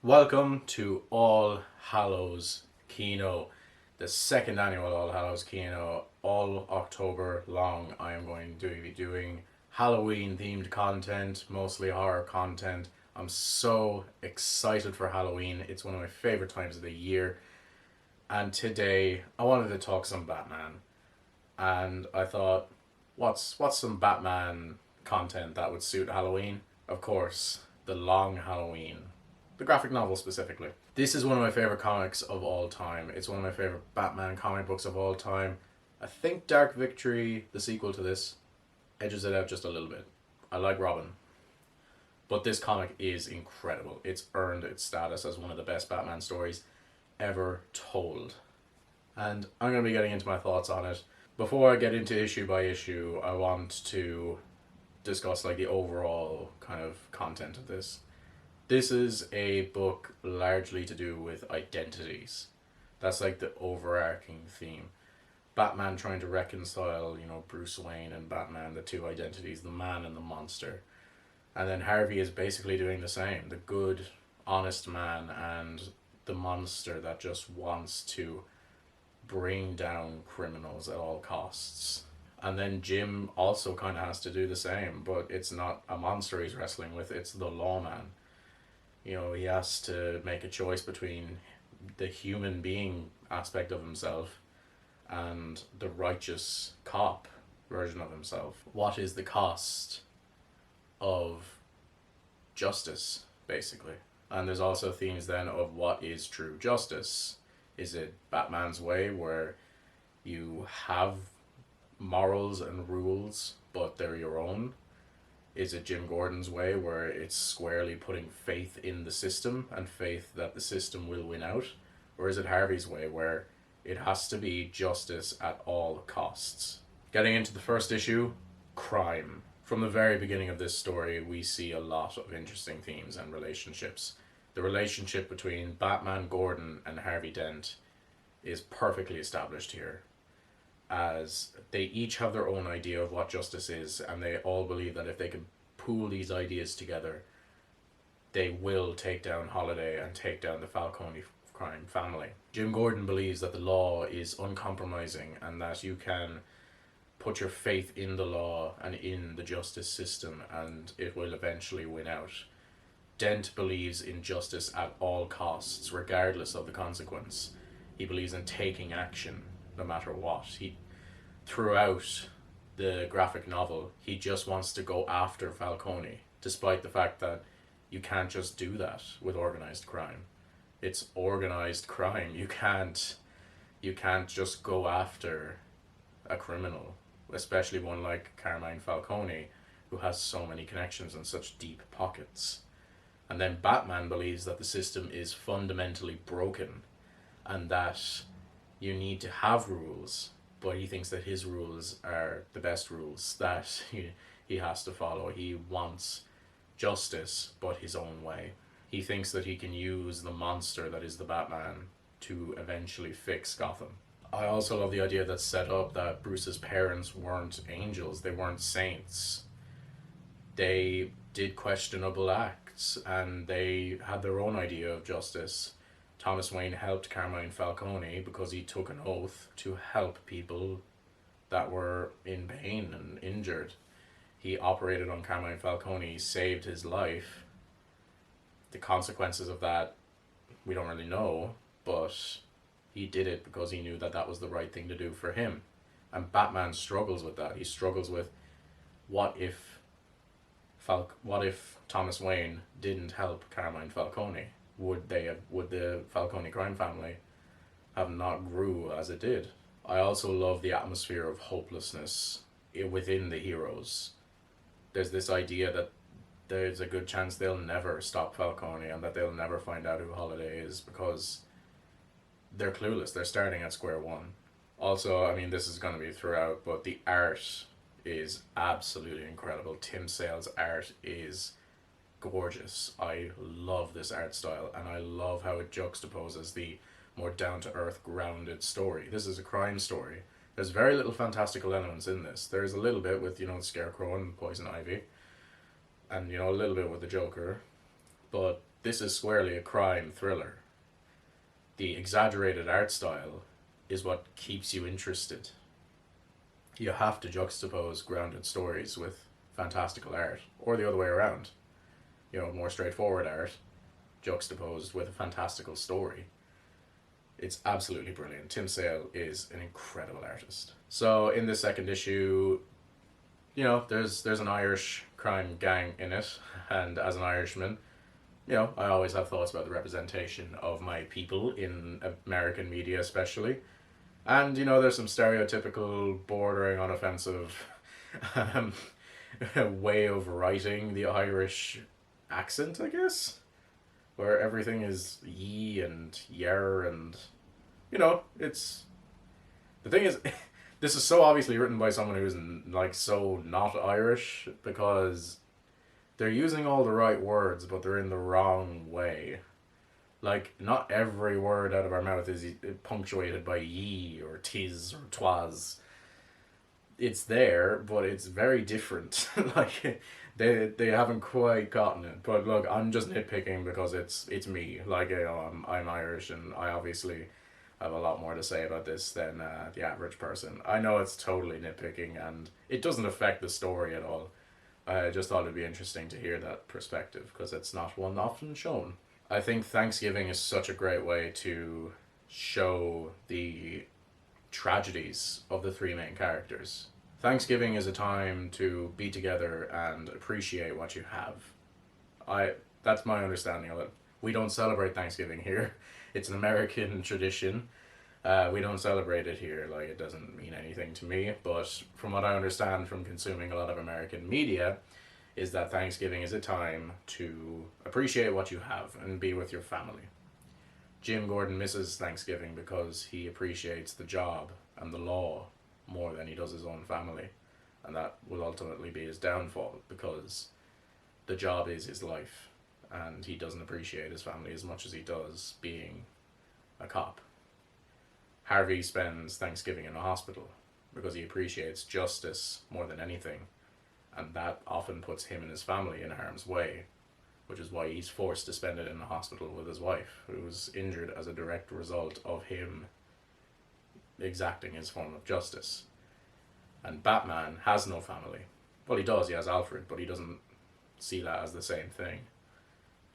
Welcome to All Hallows Kino, the second annual All Hallows Kino. All October long, I am going to be doing Halloween themed content, mostly horror content. I'm so excited for Halloween. It's one of my favorite times of the year. And today, I wanted to talk some Batman. And I thought, what's some Batman content that would suit Halloween? Of course, the Long Halloween, the graphic novel specifically. This is one of my favorite comics of all time. It's one of my favorite Batman comic books of all time. I think Dark Victory, the sequel to this, edges it out just a little bit. I like Robin, but this comic is incredible. It's earned its status as one of the best Batman stories ever told. And I'm going to be getting into my thoughts on it. Before I get into issue by issue, I want to discuss like the overall kind of content of this. This is a book largely to do with identities. That's like the overarching theme. Batman trying to reconcile, Bruce Wayne and Batman, the two identities, the man and the monster. And then Harvey is basically doing the same. The good, honest man and the monster that just wants to bring down criminals at all costs. And then Jim also kind of has to do the same, but it's not a monster he's wrestling with, it's the lawman. He has to make a choice between the human being aspect of himself and the righteous cop version of himself. What is the cost of justice, basically? And there's also themes then of what is true justice. Is it Batman's way where you have morals and rules, but they're your own? Is it Jim Gordon's way where it's squarely putting faith in the system and faith that the system will win out? Or is it Harvey's way where it has to be justice at all costs? Getting into the first issue, crime. From the very beginning of this story, we see a lot of interesting themes and relationships. The relationship between Batman, Gordon, and Harvey Dent is perfectly established here, as they each have their own idea of what justice is, and they all believe that if they can pool these ideas together, they will take down Holiday and take down the Falcone crime family. Jim Gordon believes that the law is uncompromising and that you can put your faith in the law and in the justice system and it will eventually win out. Dent believes in justice at all costs, regardless of the consequence. He believes in taking action no matter what. Throughout the graphic novel, he just wants to go after Falcone, despite the fact that you can't just do that with organized crime. It's organized crime. You can't just go after a criminal, especially one like Carmine Falcone, who has so many connections and such deep pockets. And then Batman believes that the system is fundamentally broken and that you need to have rules, but he thinks that his rules are the best rules that he has to follow. He wants justice, but his own way. He thinks that he can use the monster that is the Batman to eventually fix Gotham. I also love the idea that's set up that Bruce's parents weren't angels, they weren't saints. They did questionable acts and they had their own idea of justice. Thomas Wayne helped Carmine Falcone because he took an oath to help people that were in pain and injured. He operated on Carmine Falcone, saved his life. The consequences of that, we don't really know, but he did it because he knew that that was the right thing to do for him. And Batman struggles with that. He struggles with what if Thomas Wayne didn't help Carmine Falcone? Would the Falcone crime family have not grew as it did? I also love the atmosphere of hopelessness within the heroes. There's this idea that there's a good chance they'll never stop Falcone and that they'll never find out who Holiday is because they're clueless. They're starting at square one. Also, I mean, this is going to be throughout, but the art is absolutely incredible. Tim Sale's art is gorgeous. I love this art style and I love how it juxtaposes the more down-to-earth, grounded story. This is a crime story. There's very little fantastical elements in this. There's a little bit with, Scarecrow and Poison Ivy, and, a little bit with the Joker, but this is squarely a crime thriller. The exaggerated art style is what keeps you interested. You have to juxtapose grounded stories with fantastical art, or the other way around. More straightforward art juxtaposed with a fantastical story. It's absolutely brilliant. Tim Sale is an incredible artist. So in the second issue, there's an Irish crime gang in it, and as an Irishman, I always have thoughts about the representation of my people in American media, especially. And there's some stereotypical, bordering on offensive um, way of writing the Irish accent, I guess, where everything is ye and yer, and it's the thing is, this is so obviously written by someone who's like so not Irish, because they're using all the right words, but they're in the wrong way. Like, not every word out of our mouth is punctuated by ye or tis or twas. It's there, but it's very different. Like, they haven't quite gotten it. But look, I'm just nitpicking because it's me. Like, I'm Irish, and I obviously have a lot more to say about this than the average person. I know it's totally nitpicking, and it doesn't affect the story at all. I just thought it'd be interesting to hear that perspective, because it's not one often shown. I think Thanksgiving is such a great way to show the tragedies of the three main characters. Thanksgiving is a time to be together and appreciate what you have. That's my understanding of it. We don't celebrate Thanksgiving here. It's an American tradition. We don't celebrate it here. Like, it doesn't mean anything to me. But from what I understand from consuming a lot of American media, is that Thanksgiving is a time to appreciate what you have and be with your family. Jim Gordon misses Thanksgiving because he appreciates the job and the law more than he does his own family. And that will ultimately be his downfall, because the job is his life, and he doesn't appreciate his family as much as he does being a cop. Harvey spends Thanksgiving in a hospital because he appreciates justice more than anything, and that often puts him and his family in harm's way, which is why he's forced to spend it in the hospital with his wife, who was injured as a direct result of him exacting his form of justice. And Batman has no family. Well, he does, he has Alfred, but he doesn't see that as the same thing.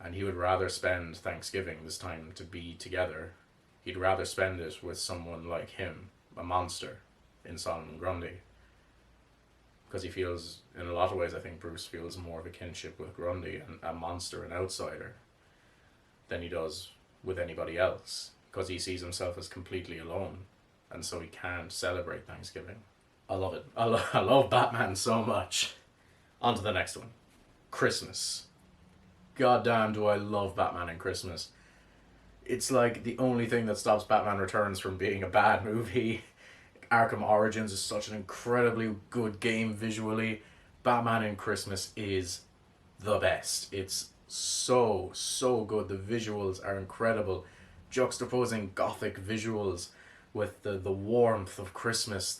And he would rather spend Thanksgiving, this time to be together, he'd rather spend it with someone like him, a monster, in Solomon Grundy. Because he feels, in a lot of ways, I think Bruce feels more of a kinship with Grundy, and a monster, an outsider, than he does with anybody else. Because he sees himself as completely alone, and so he can't celebrate Thanksgiving. I love it. I love Batman so much. On to the next one. Christmas. God damn, do I love Batman and Christmas. It's like the only thing that stops Batman Returns from being a bad movie. Arkham Origins is such an incredibly good game visually. Batman in Christmas is the best. It's so good. The visuals are incredible. Juxtaposing gothic visuals with the warmth of Christmas,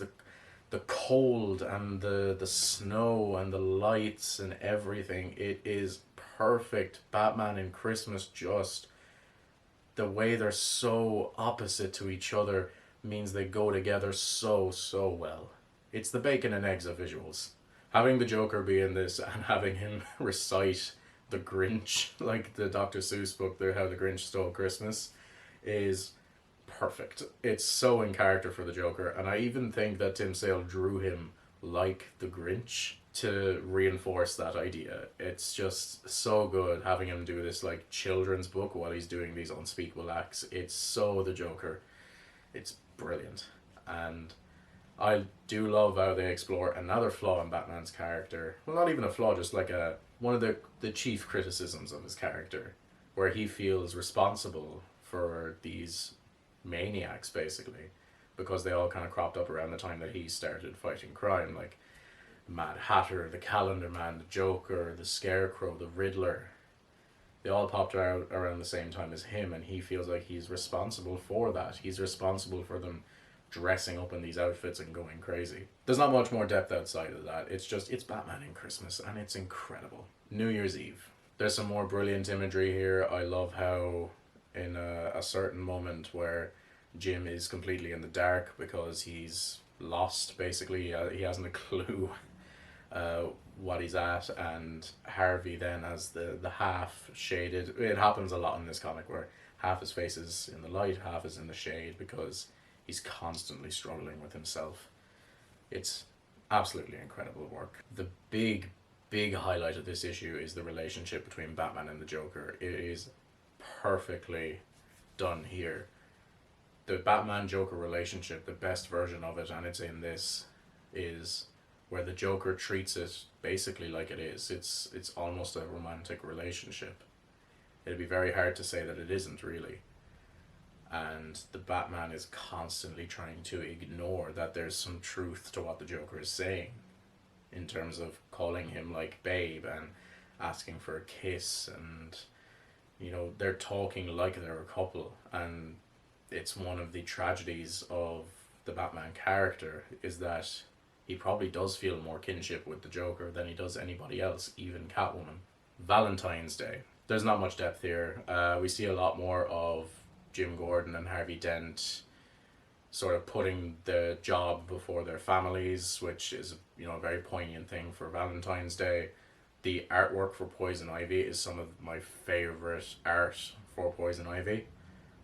the cold and the snow and the lights and everything. It is perfect. Batman in Christmas, just the way they're so opposite to each other means they go together so well. It's the bacon and eggs of visuals. Having the Joker be in this and having him recite the Grinch, like the Dr. Seuss book, How the Grinch Stole Christmas, is perfect. It's so in character for the Joker, and I even think that Tim Sale drew him like the Grinch to reinforce that idea. It's just so good having him do this like children's book while he's doing these unspeakable acts. It's so the Joker. It's brilliant. And I do love how they explore another flaw in Batman's character. Well, not even a flaw, just like one of the chief criticisms of his character, where he feels responsible for these maniacs, basically, because they all kind of cropped up around the time that he started fighting crime, like Mad Hatter, the Calendar Man, the Joker, the Scarecrow, the Riddler. They all popped out around the same time as him, and he feels like he's responsible for that. He's responsible for them dressing up in these outfits and going crazy. There's not much more depth outside of that. It's Batman in Christmas, and it's incredible. New Year's Eve. There's some more brilliant imagery here. I love how in a certain moment where Jim is completely in the dark because he's lost, basically. He hasn't a clue uh, what he's at, and Harvey then has the half shaded. It happens a lot in this comic where half his face is in the light, half is in the shade because he's constantly struggling with himself. It's absolutely incredible work. The big highlight of this issue is the relationship between Batman and the Joker. It is perfectly done here. The Batman Joker relationship, the best version of it, and it's in this, is where the Joker treats it basically like it is. It's almost a romantic relationship. It'd be very hard to say that it isn't really. And the Batman is constantly trying to ignore that there's some truth to what the Joker is saying in terms of calling him like babe and asking for a kiss, and they're talking like they're a couple. And it's one of the tragedies of the Batman character is that he probably does feel more kinship with the Joker than he does anybody else, even Catwoman. Valentine's Day. There's not much depth here. We see a lot more of Jim Gordon and Harvey Dent sort of putting the job before their families, which is a very poignant thing for Valentine's Day. The artwork for Poison Ivy is some of my favorite art for Poison Ivy.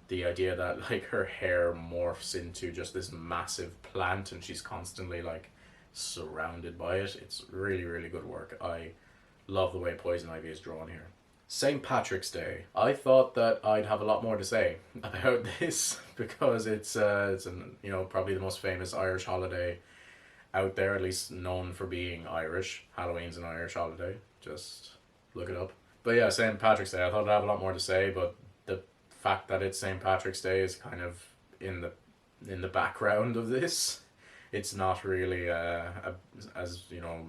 The idea that like her hair morphs into just this massive plant and she's constantly like surrounded by it. It's really, really good work. I love the way Poison Ivy is drawn here. St. Patrick's Day. I thought that I'd have a lot more to say about this because it's probably the most famous Irish holiday out there, at least known for being Irish. Halloween's an Irish holiday. Just look it up. But yeah, St. Patrick's Day. I thought I'd have a lot more to say, but the fact that it's St. Patrick's Day is kind of in the background of this. It's not really as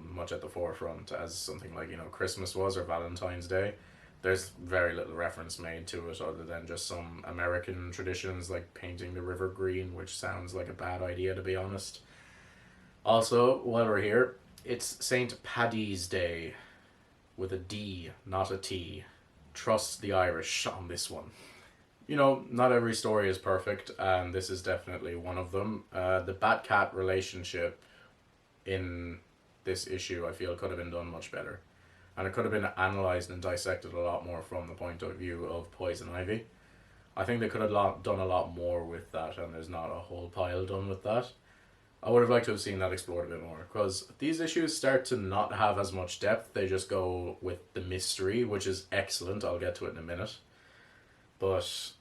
much at the forefront as something like Christmas was or Valentine's Day. There's very little reference made to it other than just some American traditions like painting the river green, which sounds like a bad idea to be honest. Also, while we're here, it's St. Paddy's Day with a D, not a T. Trust the Irish on this one. Not every story is perfect, and this is definitely one of them. The Bat-Cat relationship in this issue, I feel, could have been done much better. And it could have been analysed and dissected a lot more from the point of view of Poison Ivy. I think they could have done a lot more with that, and there's not a whole pile done with that. I would have liked to have seen that explored a bit more, because these issues start to not have as much depth. They just go with the mystery, which is excellent. I'll get to it in a minute. But,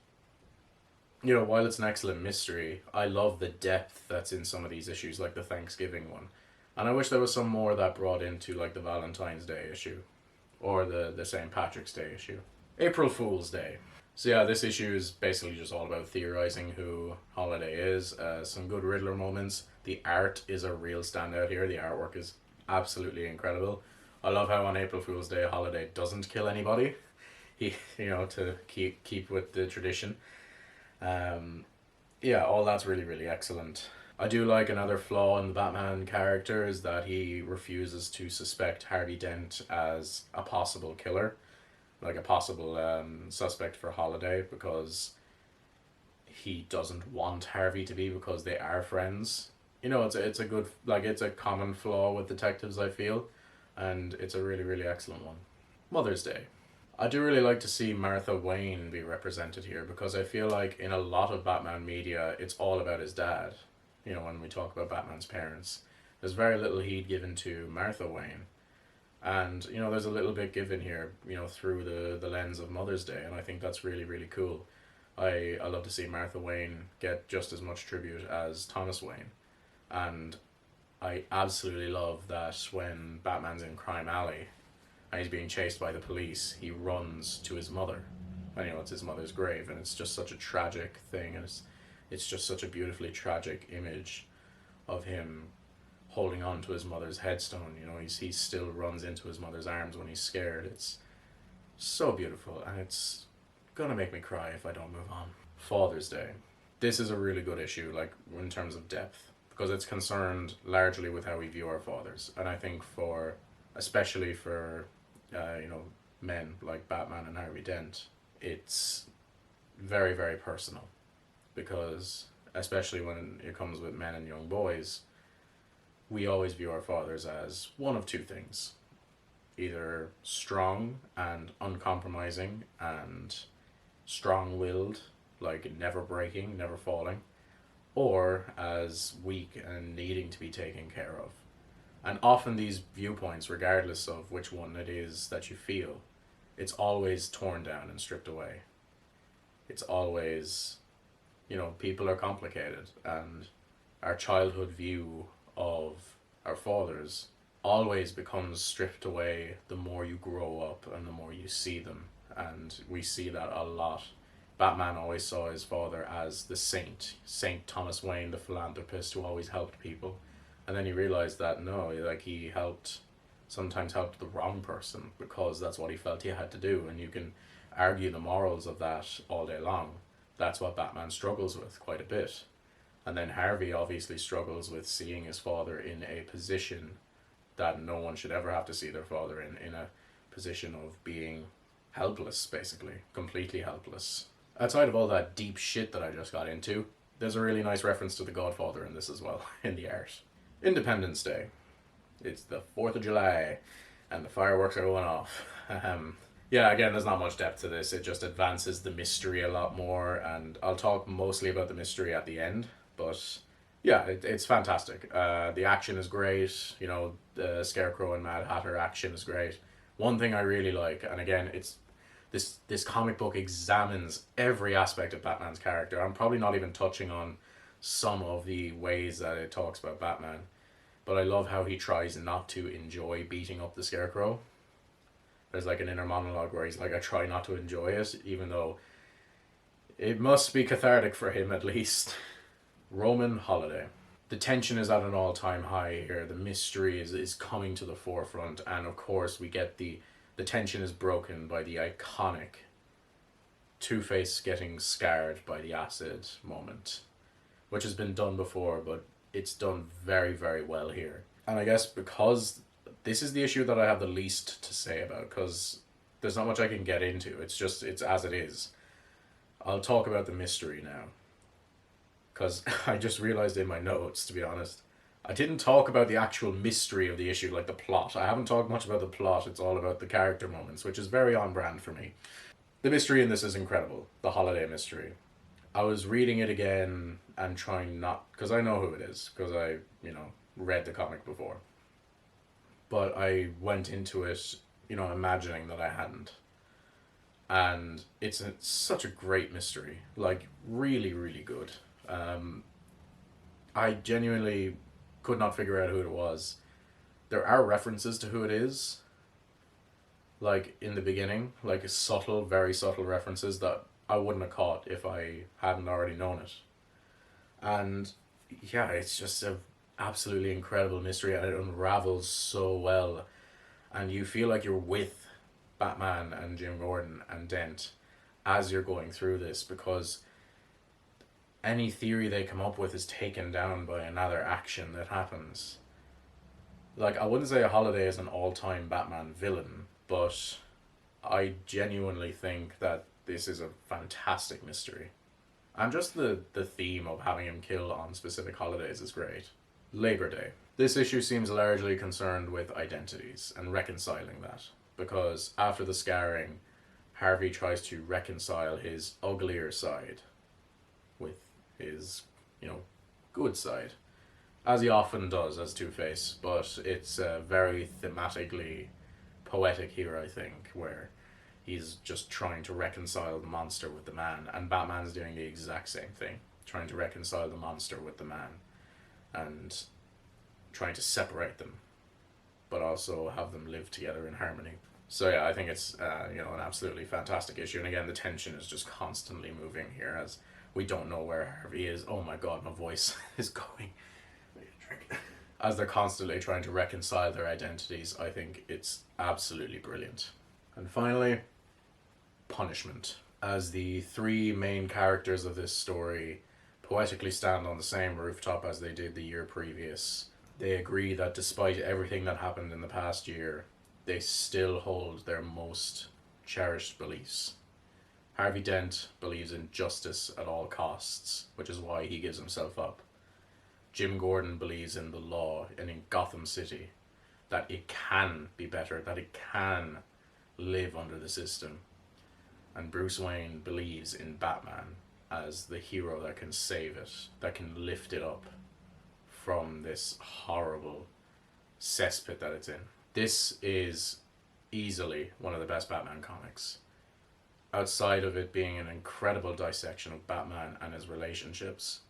while it's an excellent mystery, I love the depth that's in some of these issues, like the Thanksgiving one. And I wish there was some more that brought into like the Valentine's Day issue or the St. Patrick's Day issue. April Fool's Day. So yeah, this issue is basically just all about theorizing who Holiday is. Some good Riddler moments. The art is a real standout here. The artwork is absolutely incredible. I love how on April Fool's Day Holiday doesn't kill anybody. He, to keep with the tradition. Yeah, all that's really, really excellent. I do like another flaw in the Batman character is that he refuses to suspect Harvey Dent as a possible killer, like a possible suspect for Holiday, because he doesn't want Harvey to be, because they are friends. It's a good, like, it's a common flaw with detectives, I feel, and it's a really, really excellent one. Mother's Day. I do really like to see Martha Wayne be represented here, because I feel like in a lot of Batman media, it's all about his dad. When we talk about Batman's parents, there's very little heed given to Martha Wayne. And, there's a little bit given here, through the lens of Mother's Day, and I think that's really, really cool. I love to see Martha Wayne get just as much tribute as Thomas Wayne. And I absolutely love that when Batman's in Crime Alley and he's being chased by the police, he runs to his mother. And, it's his mother's grave, and it's just such a tragic thing, and it's just such a beautifully tragic image of him holding on to his mother's headstone. He still runs into his mother's arms when he's scared. It's so beautiful, and it's gonna make me cry if I don't move on. Father's Day. This is a really good issue, like, in terms of depth, because it's concerned largely with how we view our fathers. And I think especially for men like Batman and Harvey Dent, it's very, very personal because, especially when it comes with men and young boys, we always view our fathers as one of two things: either strong and uncompromising and strong willed, like never breaking, never falling, or as weak and needing to be taken care of. And often these viewpoints, regardless of which one it is that you feel, it's always torn down and stripped away. It's always, people are complicated, and our childhood view of our fathers always becomes stripped away the more you grow up and the more you see them. And we see that a lot. Batman always saw his father as the saint, Saint Thomas Wayne, the philanthropist who always helped people. And then he realized that no, like he sometimes helped the wrong person because that's what he felt he had to do. And you can argue the morals of that all day long. That's what Batman struggles with quite a bit. And then Harvey obviously struggles with seeing his father in a position that no one should ever have to see their father in a position of being helpless, basically, completely helpless. Outside of all that deep shit that I just got into, there's a really nice reference to The Godfather in this as well, in the art. Independence Day. It's the 4th of July, and the fireworks are going off. Yeah, again, there's not much depth to this. It just advances the mystery a lot more, and I'll talk mostly about the mystery at the end, but yeah, it's fantastic. The action is great. The Scarecrow and Mad Hatter action is great. One thing I really like, and again, it's this comic book examines every aspect of Batman's character. I'm probably not even touching on some of the ways that it talks about Batman, but I love how he tries not to enjoy beating up the Scarecrow. There's like an inner monologue where he's like, I try not to enjoy it, even though it must be cathartic for him at least. Roman Holiday. The tension is at an all-time high here. The mystery is coming to the forefront, and of course we get the tension is broken by the iconic Two-Face getting scarred by the acid moment, which has been done before, but it's done very, very well here. And I guess because this is the issue that I have the least to say about, because there's not much I can get into. It's as it is. I'll talk about the mystery now, because I just realized in my notes, to be honest, I didn't talk about the actual mystery of the issue, like the plot. I haven't talked much about the plot. It's all about the character moments, which is very on brand for me. The mystery in this is incredible. The holiday mystery. I was reading it again and trying not, because I know who it is, because I, read the comic before. But I went into it, imagining that I hadn't. And it's such a great mystery. Like, really, really good. I genuinely could not figure out who it was. There are references to who it is, like in the beginning, like subtle, very subtle references that I wouldn't have caught if I hadn't already known it. And yeah, it's just a absolutely incredible mystery, and it unravels so well, and you feel like you're with Batman and Jim Gordon and Dent as you're going through this, because any theory they come up with is taken down by another action that happens. Like, I wouldn't say Holiday is an all-time Batman villain, but I genuinely think that this is a fantastic mystery. And just the theme of having him kill on specific holidays is great. Labor Day. This issue seems largely concerned with identities and reconciling that, because after the scarring, Harvey tries to reconcile his uglier side with his, good side, as he often does as Two-Face, but it's very thematically poetic here, I think, where he's just trying to reconcile the monster with the man, and Batman's doing the exact same thing, trying to reconcile the monster with the man, and trying to separate them, but also have them live together in harmony. So yeah, I think it's an absolutely fantastic issue, and again, the tension is just constantly moving here as we don't know where Harvey is. Oh my god, my voice is going. As they're constantly trying to reconcile their identities, I think it's absolutely brilliant. And finally, punishment. As the three main characters of this story poetically stand on the same rooftop as they did the year previous, they agree that despite everything that happened in the past year, they still hold their most cherished beliefs. Harvey Dent believes in justice at all costs, which is why he gives himself up. Jim Gordon believes in the law and in Gotham City, that it can be better, that it can live under the system. And Bruce Wayne believes in Batman as the hero that can save it, that can lift it up from this horrible cesspit that it's in. This is easily one of the best Batman comics. Outside of it being an incredible dissection of Batman and his relationships,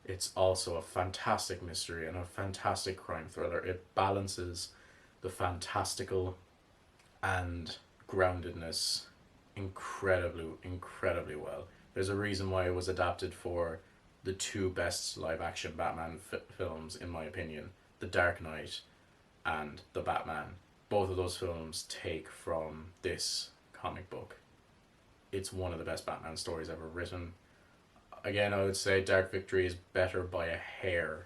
it's also a fantastic mystery and a fantastic crime thriller. It balances the fantastical and groundedness incredibly well. There's a reason why it was adapted for the two best live action Batman films, in my opinion, The Dark Knight and The Batman. Both of those films take from this comic book. It's one of the best Batman stories ever written. Again, I would say Dark Victory is better by a hair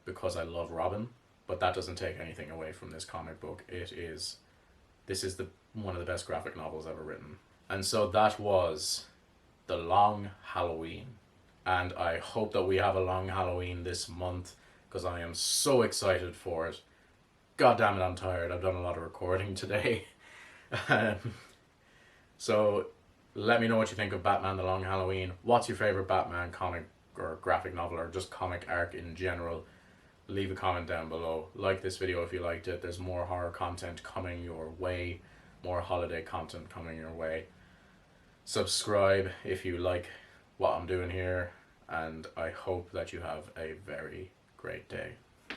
because I love Robin, but that doesn't take anything away from this comic book. This is one of the best graphic novels ever written. And so that was The Long Halloween. And I hope that we have a long Halloween this month because I am so excited for it. God damn it, I'm tired. I've done a lot of recording today. So let me know what you think of Batman The Long Halloween. What's your favorite Batman comic or graphic novel or just comic arc in general? Leave a comment down below. Like this video if you liked it. There's more horror content coming your way. More holiday content coming your way. Subscribe if you like what I'm doing here. And I hope that you have a very great day.